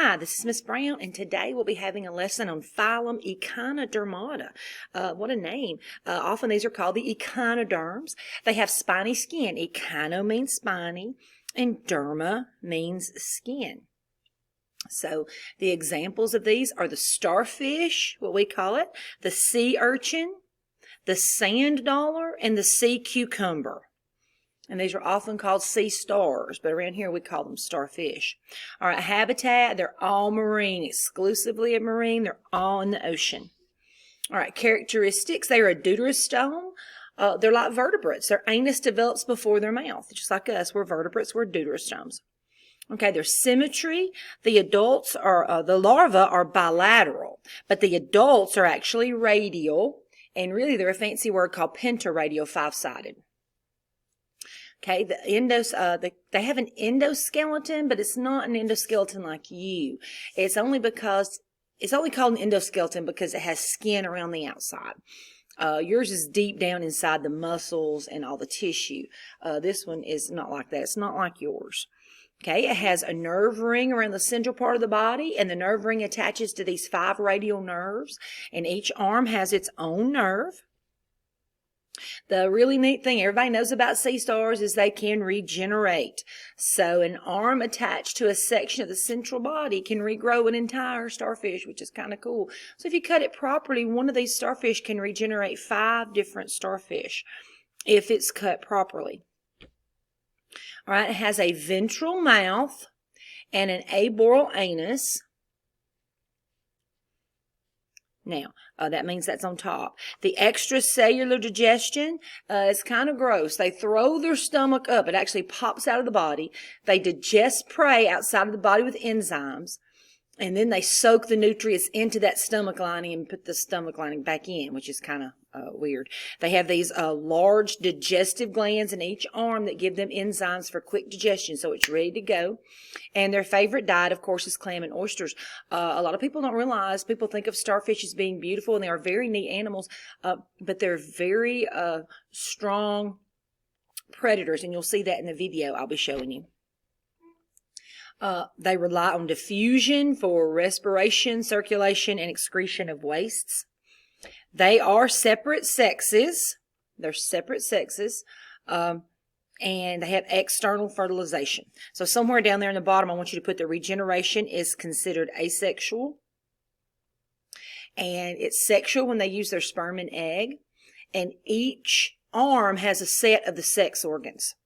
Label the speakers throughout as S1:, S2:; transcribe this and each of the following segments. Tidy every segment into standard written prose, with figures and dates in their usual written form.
S1: Hi, this is Miss Brown, and today we'll be having a lesson on Phylum Echinodermata. What a name. Often these are called the echinoderms. They have spiny skin. Echino means spiny, and derma means skin. So the examples of these are the starfish, what we call it, the sea urchin, the sand dollar, and the sea cucumber. And these are often called sea stars, but around here we call them starfish. All right, habitat, they're all marine, exclusively marine. They're all in the ocean. All right, characteristics, they are a deuterostome. They're like vertebrates. Their anus develops before their mouth. Just like us, we're vertebrates, we're deuterostomes. Okay, their symmetry, the adults are, the larvae are bilateral, but the adults are actually radial, and really they're a fancy word called pentaradial, five-sided. Okay, they have an endoskeleton, but it's not an endoskeleton like you. It's only called an endoskeleton because it has skin around the outside. Yours is deep down inside the muscles and all the tissue. This one is not like that. It's not like yours. Okay, it has a nerve ring around the central part of the body, and the nerve ring attaches to these 5 radial nerves, and each arm has its own nerve. The really neat thing everybody knows about sea stars is they can regenerate. So an arm attached to a section of the central body can regrow an entire starfish, which is kind of cool. So if you cut it properly, one of these starfish can regenerate 5 different starfish if it's cut properly. All right, it has a ventral mouth and an aboral anus. Now, that means that's on top. The extracellular digestion is kind of gross. They throw their stomach up. It actually pops out of the body. They digest prey outside of the body with enzymes. And then they soak the nutrients into that stomach lining and put the stomach lining back in, which is kind of weird. They have these large digestive glands in each arm that give them enzymes for quick digestion, so it's ready to go. And their favorite diet, of course, is clam and oysters. A lot of people don't realize, people think of starfish as being beautiful, and they are very neat animals, but they're very strong predators, and you'll see that in the video I'll be showing you. They rely on diffusion for respiration, circulation, and excretion of wastes. They are separate sexes. They're separate sexes. And they have external fertilization. So somewhere down there in the bottom, I want you to put the regeneration is considered asexual. And it's sexual when they use their sperm and egg. And each arm has a set of the sex organs.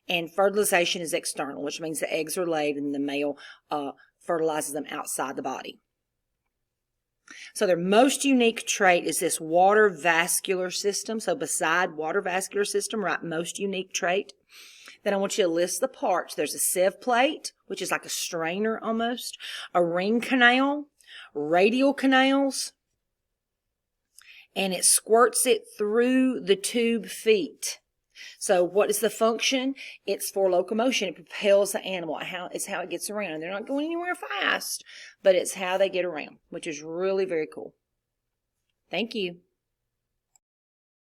S1: And fertilization is external, which means the eggs are laid and the male fertilizes them outside the body. So their most unique trait is this water vascular system. So beside water vascular system, write most unique trait. Then I want you to list the parts. There's a sieve plate, which is like a strainer almost, a ring canal, radial canals, and it squirts it through the tube feet. So what is the function? It's for locomotion. It propels the animal. It's how it gets around. And they're not going anywhere fast, but it's how they get around, which is really very cool. Thank you.